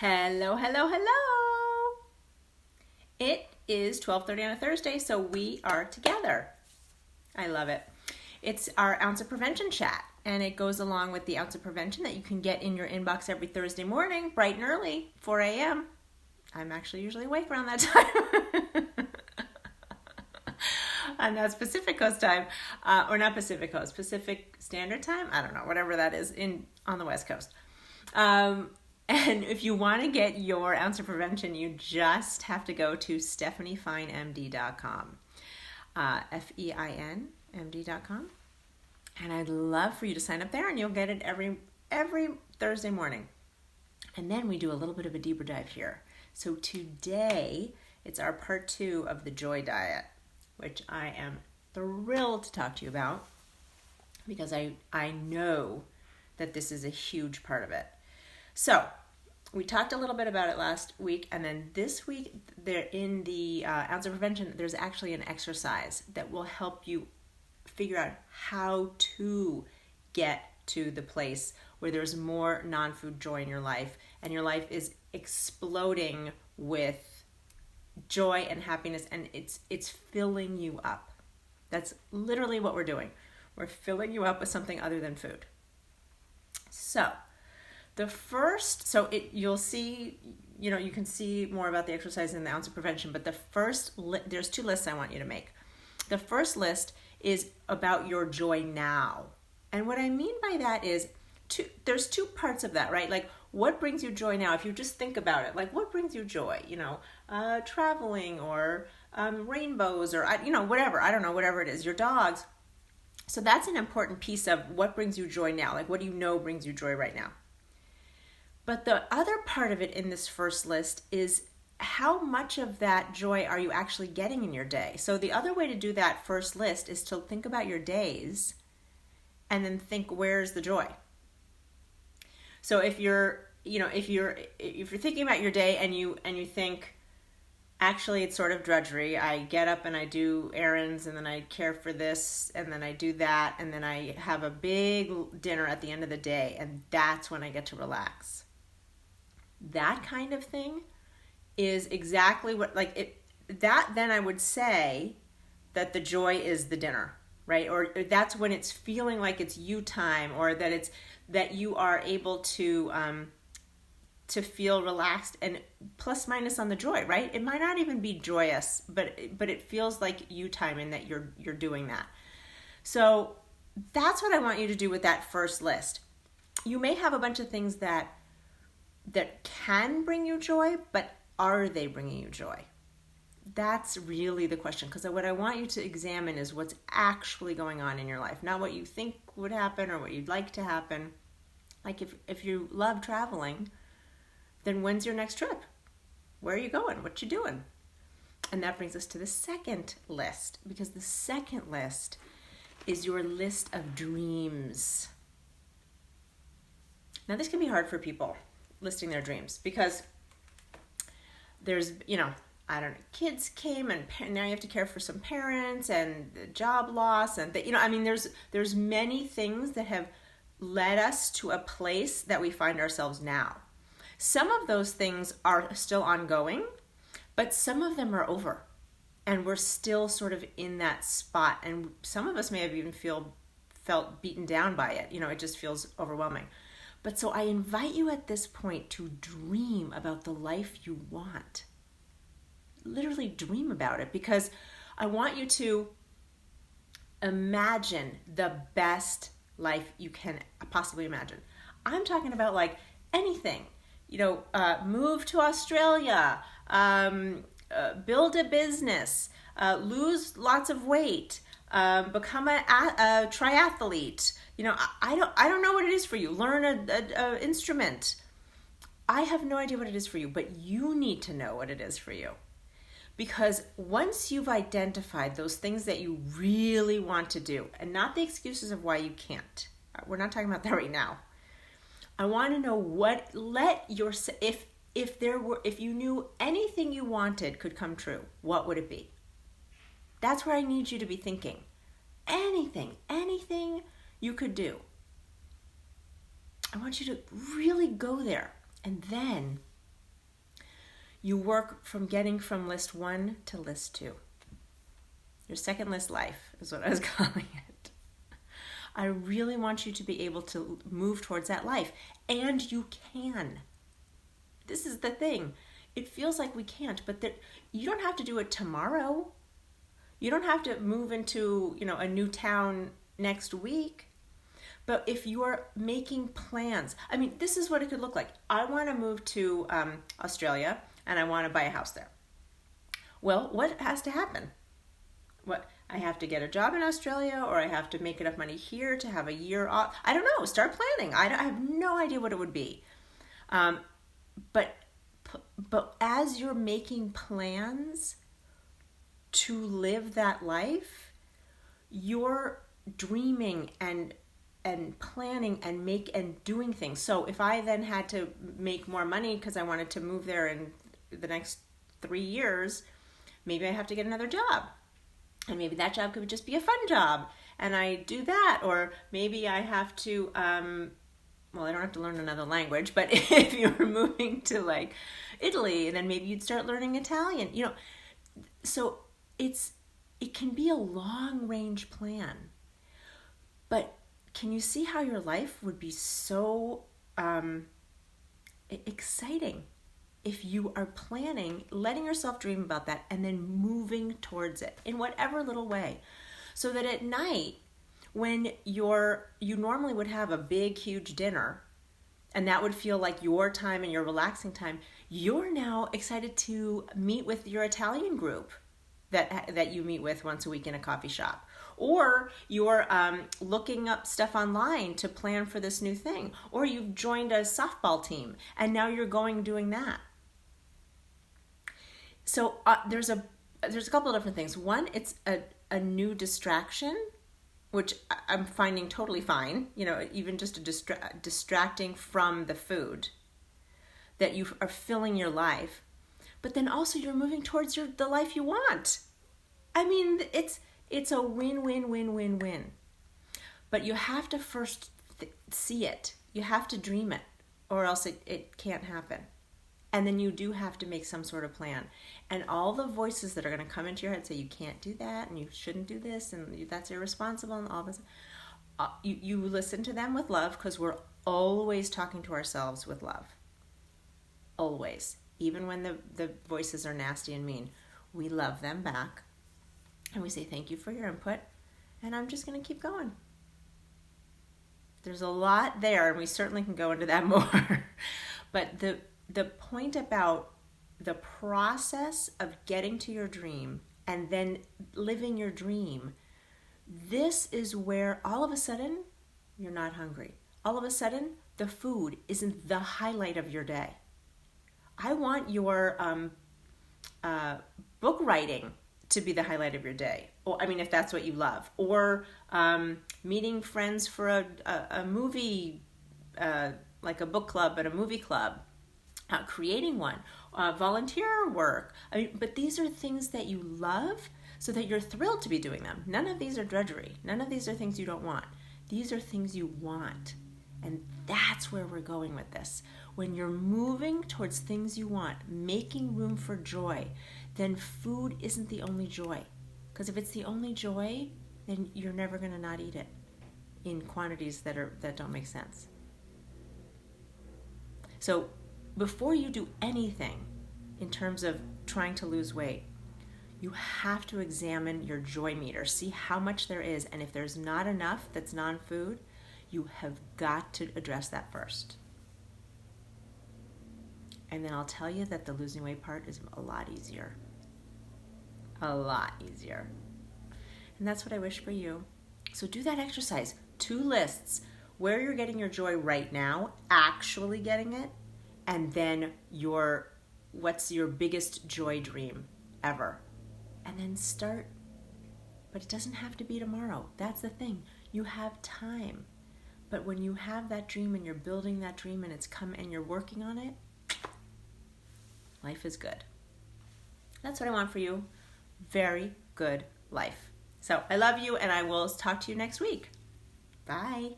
Hello, hello, hello. It is 12:30 on a Thursday, so we are together. I love it. It's our Ounce of Prevention chat, and it goes along with the Ounce of Prevention that you can get in your inbox every Thursday morning, bright and early, 4 a.m. I'm actually usually awake around that time. And that's Pacific Coast time, or not Pacific Coast, Pacific Standard Time. I don't know, whatever that is on the West Coast. And if you want to get your Ounce of Prevention, you just have to go to stephaniefinemd.com, FEINMD.com. And I'd love for you to sign up there, and you'll get it every Thursday morning. And then we do a little bit of a deeper dive here. So today, it's our part 2 of the Joy Diet, which I am thrilled to talk to you about because I know that this is a huge part of it. So we talked a little bit about it last week, and then this week, there in the Ounce of Prevention, there's actually an exercise that will help you figure out how to get to the place where there's more non-food joy in your life, and your life is exploding with joy and happiness, and it's filling you up. That's literally what we're doing. We're filling you up with something other than food. So you'll see, you can see more about the exercise in the Ounce of Prevention, but there's 2 lists I want you to make. The first list is about your joy now. And what I mean by that is, there's 2 parts of that, right? Like, what brings you joy now? If you just think about it, like, what brings you joy? Traveling, or rainbows, or, whatever. I don't know, whatever it is, your dogs. So that's an important piece of what brings you joy now. Like, what do you know brings you joy right now? But the other part of it in this first list is, how much of that joy are you actually getting in your day? So the other way to do that first list is to think about your days and then think, where's the joy? So if you're thinking about your day and you think, actually it's sort of drudgery. I get up and I do errands, and then I care for this, and then I do that, and then I have a big dinner at the end of the day, and that's when I get to relax. That kind of thing is exactly then I would say that the joy is the dinner, right? Or that's when it's feeling like it's you time, or that you are able to feel relaxed and plus minus on the joy, right? It might not even be joyous, but it feels like you time, and that you're doing that. So that's what I want you to do with that first list. You may have a bunch of things that can bring you joy, but are they bringing you joy? That's really the question, because what I want you to examine is what's actually going on in your life, not what you think would happen or what you'd like to happen. Like, if you love traveling, then when's your next trip? Where are you going? What you doing? And that brings us to the second list, because the second list is your list of dreams. Now, this can be hard for people, listing their dreams, because there's, kids came, and now you have to care for some parents, and job loss, and there's many things that have led us to a place that we find ourselves now. Some of those things are still ongoing, but some of them are over, and we're still sort of in that spot, and some of us may have even felt beaten down by it. It just feels overwhelming. But so I invite you at this point to dream about the life you want. Literally dream about it, because I want you to imagine the best life you can possibly imagine. I'm talking about like anything, move to Australia, build a business, lose lots of weight, become a triathlete. I don't know what it is for you. Learn an instrument. I have no idea what it is for you, but you need to know what it is for you. Because once you've identified those things that you really want to do, and not the excuses of why you can't, we're not talking about that right now. I want to know if you knew anything you wanted could come true, what would it be? That's where I need you to be thinking. Anything you could do. I want you to really go there. And then you work from getting from list 1 to list 2. Your second list life is what I was calling it. I really want you to be able to move towards that life. And you can. This is the thing. It feels like we can't, but you don't have to do it tomorrow. You don't have to move into, a new town next week. But if you're making plans, this is what it could look like. I want to move to Australia and I want to buy a house there. Well, what has to happen? I have to get a job in Australia, or I have to make enough money here to have a year off. I don't know. Start planning. I have no idea what it would be. But as you're making plans to live that life, you're dreaming and planning and doing things. So if I then had to make more money because I wanted to move there in the next 3 years, maybe I have to get another job. And maybe that job could just be a fun job, and I do that. Or maybe I have to, I don't have to learn another language, but if you're moving to like Italy, then maybe you'd start learning Italian, So it can be a long range plan, but can you see how your life would be so exciting if you are planning, letting yourself dream about that, and then moving towards it in whatever little way, so that at night when you normally would have a big, huge dinner, and that would feel like your time and your relaxing time, you're now excited to meet with your Italian group that you meet with once a week in a coffee shop. Or you're looking up stuff online to plan for this new thing. Or you've joined a softball team and now you're doing that. So there's a couple of different things. One, it's a new distraction, which I'm finding totally fine. Even just distracting from the food, that you are filling your life. But then also you're moving towards the life you want. It's a win-win-win-win-win. But you have to first see it. You have to dream it, or else it can't happen. And then you do have to make some sort of plan. And all the voices that are going to come into your head say you can't do that, and you shouldn't do this, and that's irresponsible, and all this. You listen to them with love, because we're always talking to ourselves with love. Always. Even when the voices are nasty and mean, we love them back. And we say, thank you for your input, and I'm just going to keep going. There's a lot there, and we certainly can go into that more. But the point about the process of getting to your dream and then living your dream, this is where all of a sudden you're not hungry. All of a sudden the food isn't the highlight of your day. I want your book writing to be the highlight of your day. Or if that's what you love. Or meeting friends for a movie, like a book club and a movie club. Creating one, volunteer work. But these are things that you love, so that you're thrilled to be doing them. None of these are drudgery. None of these are things you don't want. These are things you want. And that's where we're going with this. When you're moving towards things you want, making room for joy, then food isn't the only joy. Because if it's the only joy, then you're never going to not eat it in quantities that don't make sense. So before you do anything in terms of trying to lose weight, you have to examine your joy meter, see how much there is, and if there's not enough that's non-food, you have got to address that first. And then I'll tell you that the losing weight part is a lot easier. A lot easier. And that's what I wish for you. So do that exercise. 2 lists, where you're getting your joy right now, actually getting it, and then what's your biggest joy dream ever. And then start. But it doesn't have to be tomorrow. That's the thing. You have time. But when you have that dream and you're building that dream and it's come and you're working on it, life is good. That's what I want for you. Very good life. So I love you, and I will talk to you next week. Bye.